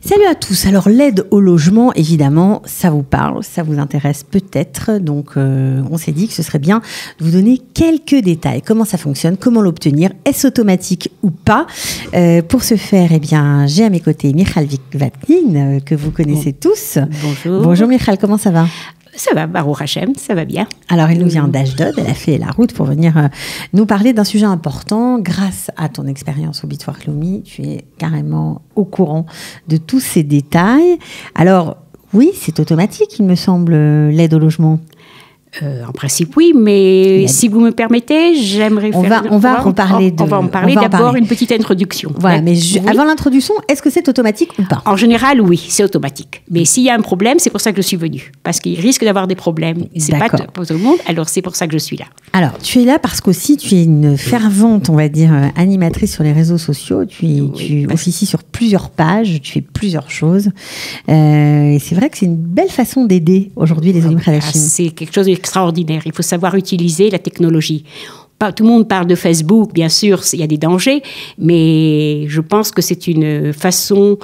Salut à tous. Alors l'aide au logement, évidemment, ça vous parle, ça vous intéresse peut-être. Donc on s'est dit que ce serait bien de vous donner quelques détails. Comment ça fonctionne, comment l'obtenir, est-ce automatique ou pas? Pour ce faire, eh bien, j'ai à mes côtés Michal Vatnin, que vous connaissez tous. Bonjour. Bonjour Michal, comment ça va? Ça va, Baruch Hashem, ça va bien. Alors, elle nous vient d'Ashdod, elle a fait la route pour venir nous parler d'un sujet important. Grâce à ton expérience au Bitoire Leumi, tu es carrément au courant de tous ces détails. Alors, oui, c'est automatique, il me semble, l'aide au logement. En principe, oui, mais si vous me permettez, j'aimerais on va en parler. D'abord une petite introduction. Voilà, mais avant l'introduction, est-ce que c'est automatique ou pas? En général, oui, c'est automatique. Mais s'il y a un problème, c'est pour ça que je suis venue. Parce qu'il risque d'avoir des problèmes. C'est pas pour tout le monde, alors c'est pour ça que je suis là. Alors, tu es là parce qu'aussi, tu es une fervente, on va dire, animatrice sur les réseaux sociaux. Tu officies sur plusieurs pages, tu fais plusieurs choses. Et c'est vrai que c'est une belle façon d'aider aujourd'hui les Olim Khadashim. C'est quelque chose extraordinaire. Il faut savoir utiliser la technologie. Tout le monde parle de Facebook, bien sûr, il y a des dangers, mais je pense que c'est une façon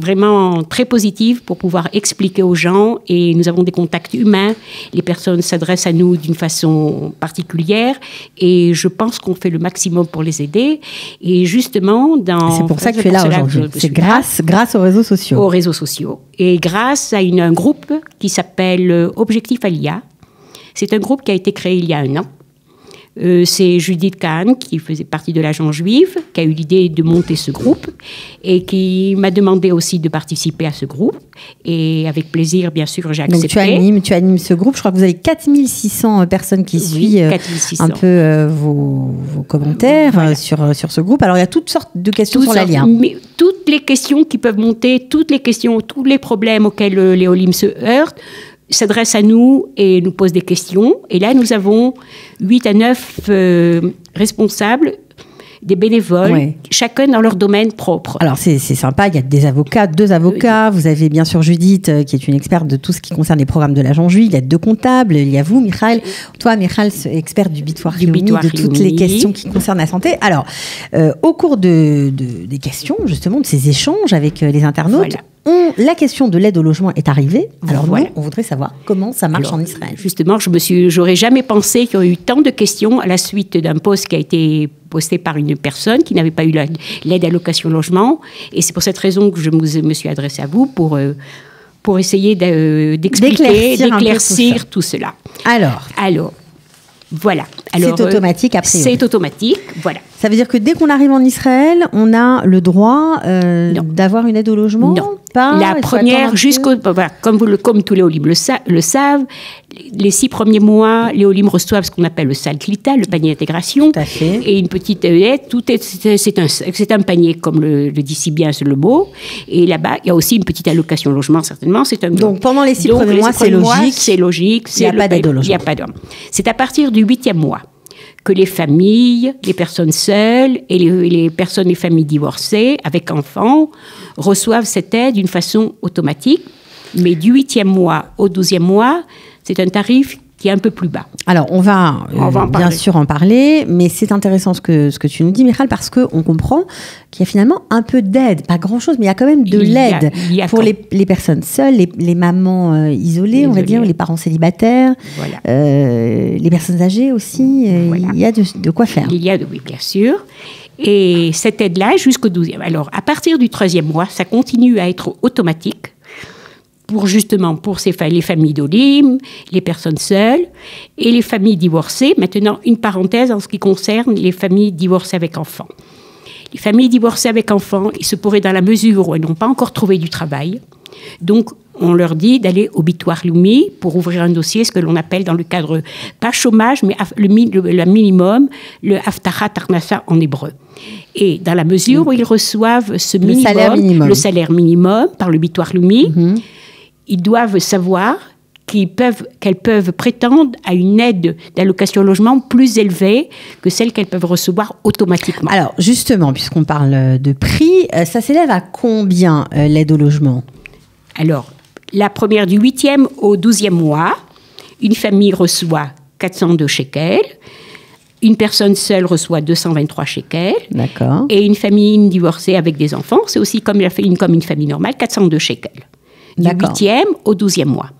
vraiment très positive pour pouvoir expliquer aux gens, et nous avons des contacts humains, les personnes s'adressent à nous d'une façon particulière, et je pense qu'on fait le maximum pour les aider, et justement, c'est pour ça que tu es là aujourd'hui, c'est grâce aux réseaux sociaux. Aux réseaux sociaux, et grâce à un groupe qui s'appelle Objectif Aliyah. C'est un groupe qui a été créé il y a 1 an. C'est Judith Kahn, qui faisait partie de l'agence juive, qui a eu l'idée de monter ce groupe et qui m'a demandé aussi de participer à ce groupe. Et avec plaisir, bien sûr, j'ai accepté. Donc tu animes ce groupe. Je crois que vous avez 4600 personnes qui suivent un peu vos commentaires sur ce groupe. Alors, il y a toutes sortes de questions sur l'Aliyah. Mais toutes les questions qui peuvent monter, tous les problèmes auxquels les Olim se heurtent, s'adresse à nous et nous pose des questions. Et là, nous avons 8 à 9 responsables, des bénévoles, chacun dans leur domaine propre. Alors, c'est sympa, il y a des avocats, 2 avocats. Vous avez bien sûr Judith, qui est une experte de tout ce qui concerne les programmes de l'agent juif. Il y a 2 comptables. Il y a vous, Michal. Toi, Michal, experte du Bitoire Leumi, de toutes les questions qui concernent la santé. Alors, au cours des questions, justement, de ces échanges avec les internautes, la question de l'aide au logement est arrivée. Alors nous, on voudrait savoir comment ça marche en Israël. Justement, j'aurais jamais pensé qu'il y aurait eu tant de questions à la suite d'un post qui a été posté par une personne qui n'avait pas eu l'aide à location logement. Et c'est pour cette raison que je me suis adressée à vous pour essayer d'éclaircir tout cela. Alors, voilà. C'est automatique a priori. C'est automatique, voilà. Ça veut dire que dès qu'on arrive en Israël, on a le droit d'avoir une aide au logement? Non. La première, comme tous les Olim le savent, les 6 premiers mois, les Olim reçoivent ce qu'on appelle le Sal Klita, le panier d'intégration. Tout à fait. Et une petite aide. C'est un panier, comme le dit si bien le mot. Et là-bas, il y a aussi une petite allocation logement, certainement. Donc pendant les 6 premiers mois, c'est logique. C'est logique. Il n'y a pas d'aide au logement. Il n'y a pas d'aide. C'est à partir du 8e mois que les familles, les personnes seules et les familles divorcées avec enfants reçoivent cette aide d'une façon automatique. Mais du 8e mois au 12e mois, c'est un tarif qui est un peu plus bas. Alors, on va bien sûr en parler, mais c'est intéressant ce que tu nous dis, Michal, parce qu'on comprend qu'il y a finalement un peu d'aide, pas grand-chose, mais il y a quand même de l'aide pour les personnes seules, les mamans isolées, on va dire, les parents célibataires, les personnes âgées aussi. Il y a de quoi faire. Oui, bien sûr. Et cette aide-là, jusqu'au 12e. Alors, à partir du 13e mois, ça continue à être automatique. Pour les familles d'Olim, les personnes seules et les familles divorcées. Maintenant, une parenthèse en ce qui concerne les familles divorcées avec enfants. Les familles divorcées avec enfants, il se pourrait dans la mesure où elles n'ont pas encore trouvé du travail. Donc, on leur dit d'aller au Bitoire Leumi pour ouvrir un dossier, ce que l'on appelle dans le cadre, pas chômage, mais le minimum, le Haftachat Parnassa en hébreu. Et dans la mesure où ils reçoivent ce minimum, le salaire minimum par le Bitoire Leumi, ils doivent savoir qu'elles peuvent prétendre à une aide d'allocation logement plus élevée que celle qu'elles peuvent recevoir automatiquement. Alors, justement, puisqu'on parle de prix, ça s'élève à combien l'aide au logement? Alors, la première du 8e au 12e mois, une famille reçoit 402 shekels. Une personne seule reçoit 223 shekels. D'accord. Et une famille divorcée avec des enfants, c'est aussi comme une famille normale, 402 shekels. Du 8e au 12e mois.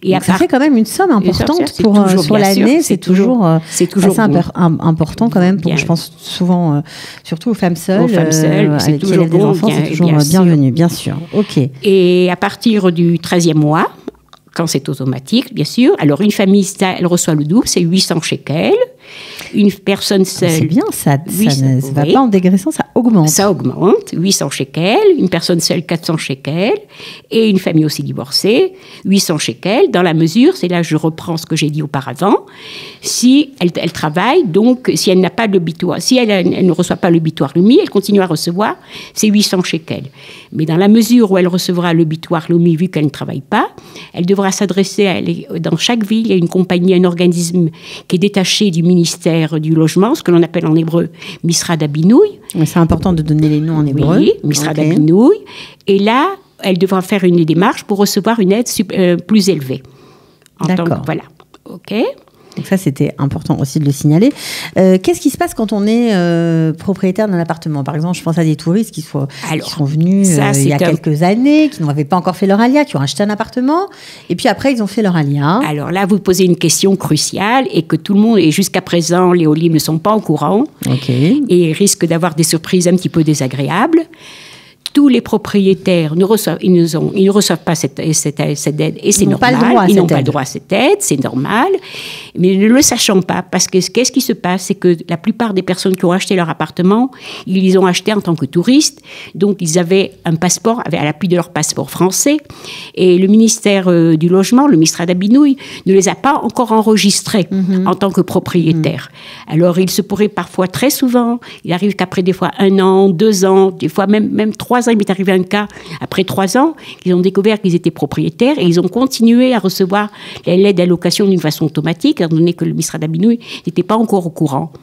Et ça fait quand même une somme importante sur l'année. C'est toujours important quand même. Je pense souvent, surtout aux femmes seules, avec qui élèvent des enfants, c'est toujours bienvenu, bien sûr. Ok. Et à partir du 13e mois, quand c'est automatique, bien sûr, alors une famille, elle reçoit le double, c'est 800 shekels. Une personne seule... C'est bien, ça ne va pas en dégraissant, ça augmente. Ça augmente, 800 shekels, une personne seule, 400 shekels, et une famille aussi divorcée, 800 shekels, dans la mesure, c'est là que je reprends ce que j'ai dit auparavant, si elle travaille, donc si elle n'a pas le bitoire, si elle ne reçoit pas le bitoire Leumi, elle continue à recevoir ses 800 shekels. Mais dans la mesure où elle recevra le bitoire Leumi, vu qu'elle ne travaille pas, elle devra s'adresser, dans chaque ville, il y a une compagnie, un organisme qui est détaché du ministère du Logement, ce que l'on appelle en hébreu Misrad Abinouy. C'est important de donner les noms en hébreu. Oui, Misrad Abinouy. Et là, elle devra faire une démarche pour recevoir une aide plus élevée. D'accord. Voilà. OK. Donc ça, c'était important aussi de le signaler. Qu'est-ce qui se passe quand on est propriétaire d'un appartement ? Par exemple, je pense à des touristes qui sont venus il y a quelques années, qui n'avaient pas encore fait leur alia, qui ont acheté un appartement, et puis après, ils ont fait leur alia. Alors là, vous posez une question cruciale et que tout le monde, et jusqu'à présent, les Olim ne sont pas au courant et risquent d'avoir des surprises un petit peu désagréables. Tous les propriétaires ne reçoivent pas cette aide, et c'est normal. Ils n'ont pas le droit à cette aide, c'est normal. Mais ne le sachant pas, parce que qu'est-ce qui se passe, c'est que la plupart des personnes qui ont acheté leur appartement, ils les ont achetés en tant que touristes. Donc, ils avaient un passeport, à l'appui de leur passeport français. Et le ministère du Logement, le Misrad Abinouy, ne les a pas encore enregistrés en tant que propriétaires. Alors, il se pourrait parfois, très souvent, il arrive qu'après des fois 1 an, 2 ans, des fois même 3 ans, il m'est arrivé un cas, après 3 ans, qu'ils ont découvert qu'ils étaient propriétaires et ils ont continué à recevoir l'aide d'allocation d'une façon automatique, étant donné que le Misrad Abinouy n'était pas encore au courant.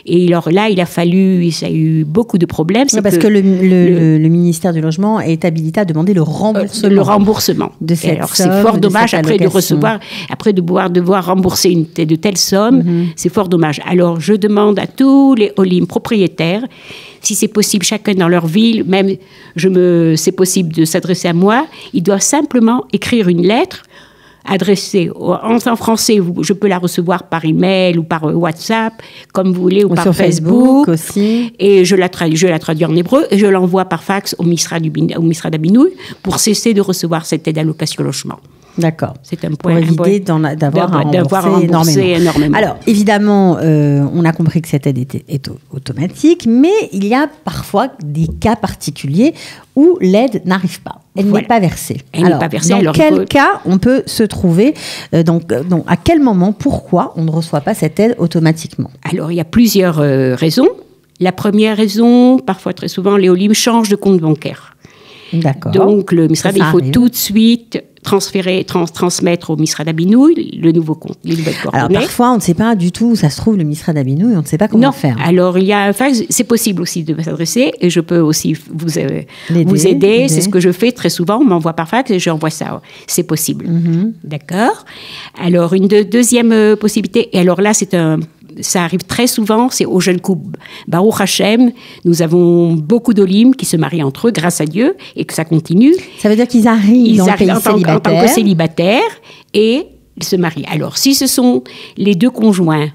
Et alors là, ça a eu beaucoup de problèmes. Parce que le ministère du Logement est habilité à demander le remboursement. De cette somme, c'est fort dommage après de devoir rembourser de telles sommes. C'est fort dommage. Alors, je demande à tous les Olim propriétaires, si c'est possible, chacun dans leur ville, même c'est possible de s'adresser à moi, ils doivent simplement écrire une lettre adressée en français. Je peux la recevoir par email ou par WhatsApp, comme vous voulez, ou par sur Facebook aussi. Et je la traduis en hébreu et je l'envoie par fax au Misrad Abinouy pour cesser de recevoir cette aide d'allocation logement. D'accord. C'est un point. Pour éviter d'avoir à rembourser énormément. Alors, évidemment, on a compris que cette aide est automatique, mais il y a parfois des cas particuliers où l'aide n'arrive pas. Elle n'est pas versée. Dans quel cas on peut se trouver donc, à quel moment, pourquoi on ne reçoit pas cette aide automatiquement ? Alors, il y a plusieurs raisons. La première raison, parfois très souvent, les Olim changent de compte bancaire. D'accord. Donc, le Misrad, il faut tout de suite transmettre au Misrad Abinouy le nouveau compte, les nouvelles coordonnées. Alors parfois, on ne sait pas du tout où ça se trouve, le Misrad Abinouy, on ne sait pas comment faire. Alors c'est possible aussi de s'adresser et je peux aussi vous aider. C'est ce que je fais très souvent, on m'envoie par fax et j'envoie ça. C'est possible. D'accord. Alors, une deuxième possibilité, et alors là, ça arrive très souvent, c'est aux jeunes couples. Baruch Hashem, nous avons beaucoup d'Olim qui se marient entre eux, grâce à Dieu, et que ça continue. Ça veut dire qu'ils arrivent en tant que célibataires et ils se marient. Alors, si ce sont les deux conjoints,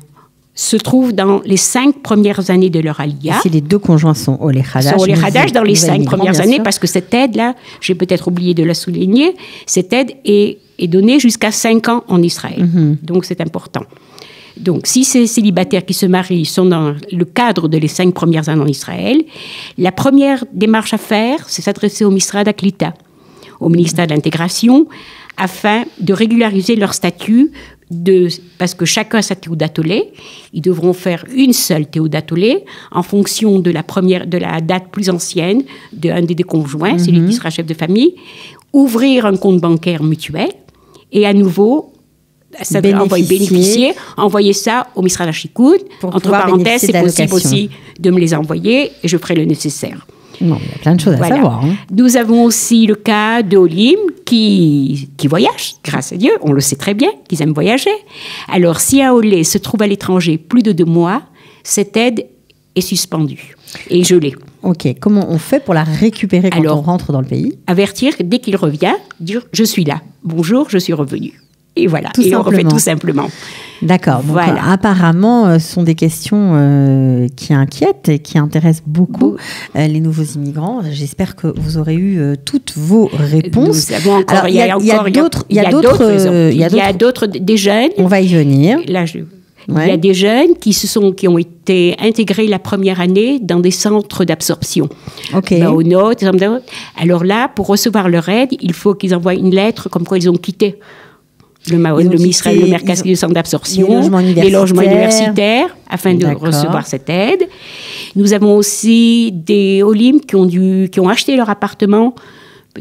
se trouvent dans les 5 premières années de leur alia. Si les deux conjoints sont Olé Hadash. Dans les 5 premières années, parce que cette aide-là, j'ai peut-être oublié de la souligner, cette aide est donnée jusqu'à 5 ans en Israël. Donc, c'est important. Donc, si ces célibataires qui se marient sont dans le cadre de les 5 premières années en Israël, la première démarche à faire, c'est s'adresser au Misrad Aklita, au ministère de l'Intégration, afin de régulariser leur statut, parce que chacun a sa théoudatolé. Ils devront faire une seule théoudatolé en fonction de la date plus ancienne d'un des conjoints, celui qui sera chef de famille, ouvrir un compte bancaire mutuel et à nouveau envoyer ça au Misrad Hashikoun. Entre parenthèses, c'est possible aussi de me les envoyer et je ferai le nécessaire. Non, il y a plein de choses à savoir. Nous avons aussi le cas de Olim qui voyagent, grâce à Dieu, on le sait très bien, qu'ils aiment voyager. Alors, si un Olé se trouve à l'étranger plus de 2 mois, cette aide est suspendue et gelée. Ok, comment on fait pour la récupérer quand on rentre dans le pays? Avertir dès qu'il revient, dire « je suis là, bonjour, je suis revenu ». Et voilà, tout on refait tout simplement. D'accord, donc voilà. Apparemment, ce sont des questions qui inquiètent et qui intéressent beaucoup les nouveaux immigrants. J'espère que vous aurez eu toutes vos réponses. Il y a d'autres, des jeunes. On va y venir. Là, il y a des jeunes qui ont été intégrés la première année dans des centres d'absorption. Au nord. Alors là, pour recevoir leur aide, il faut qu'ils envoient une lettre comme quoi ils ont quitté le Mercas du centre d'absorption, les logements universitaires, afin de recevoir cette aide. Nous avons aussi des Olim qui ont acheté leur appartement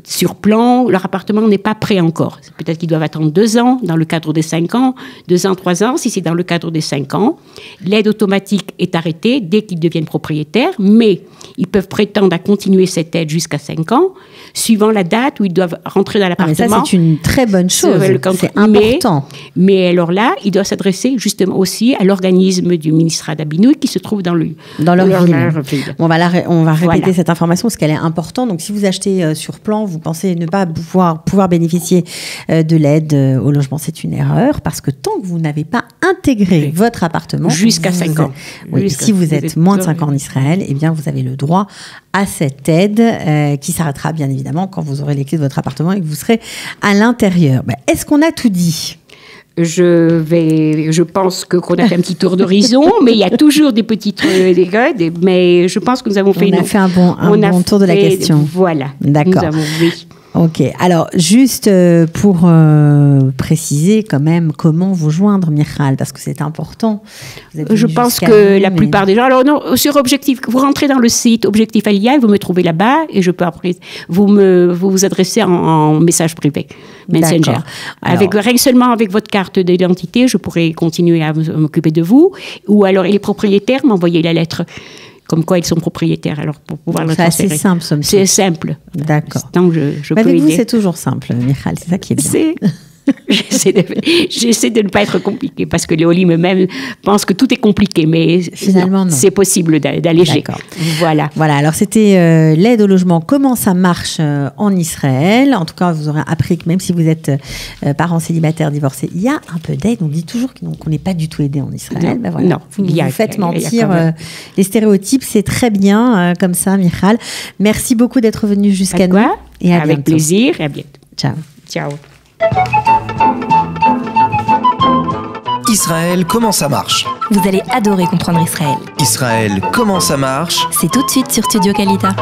sur plan. Leur appartement n'est pas prêt encore. Peut-être qu'ils doivent attendre 2 ans dans le cadre des 5 ans, 2 ans, 3 ans. Si c'est dans le cadre des 5 ans, l'aide automatique est arrêtée dès qu'ils deviennent propriétaires, mais ils peuvent prétendre à continuer cette aide jusqu'à 5 ans, suivant la date où ils doivent rentrer dans l'appartement. Mais ça, c'est une très bonne chose. C'est important. Mais alors là, ils doivent s'adresser justement aussi à l'organisme du ministère d'Abinouï qui se trouve dans leur ville. On va répéter cette information parce qu'elle est importante. Donc, si vous achetez sur plan, vous pensez ne pas pouvoir bénéficier de l'aide au logement, c'est une erreur parce que tant que vous n'avez pas intégré votre appartement jusqu'à 5 ans, si vous êtes moins de 5 ans en Israël, eh bien vous avez le droit à cette aide qui s'arrêtera bien évidemment quand vous aurez les clés de votre appartement et que vous serez à l'intérieur. Est-ce qu'on a tout dit ? Je pense qu'on a fait un petit tour d'horizon, mais il y a toujours des petites dégâts, mais je pense que nous avons fait... On a fait un bon tour de la question. Voilà. D'accord. Ok, alors juste pour préciser quand même comment vous joindre, Michal, parce que c'est important. Je pense que la plupart des gens... Alors non, sur Objectif, vous rentrez dans le site Objectif Aliyah et vous me trouvez là-bas et je peux après vous adresser en message privé, Messenger. Seulement avec votre carte d'identité, je pourrais continuer à m'occuper de vous. Ou alors les propriétaires m'envoyer la lettre comme quoi ils sont propriétaires, alors pour pouvoir le transférer. C'est assez simple, somme toute. C'est simple. D'accord. Donc, je peux avec aider. Vous, c'est toujours simple, Michal, c'est ça qui est bien. J'essaie de ne pas être compliqué, parce que les Olim eux-mêmes pensent que tout est compliqué, mais finalement, non. C'est possible d'alléger. Voilà, alors c'était l'aide au logement, comment ça marche en Israël. En tout cas, vous aurez appris que même si vous êtes parents célibataires, divorcés, il y a un peu d'aide. On dit toujours qu'on n'est pas du tout aidé en Israël. Non, vous faites mentir les stéréotypes, c'est très bien comme ça, Michal. Merci beaucoup d'être venu jusqu'à nous. Et avec plaisir, et à bientôt. Ciao. Ciao. Israël, comment ça marche ? Vous allez adorer comprendre Israël. Israël, comment ça marche ? C'est tout de suite sur Studio Kalita.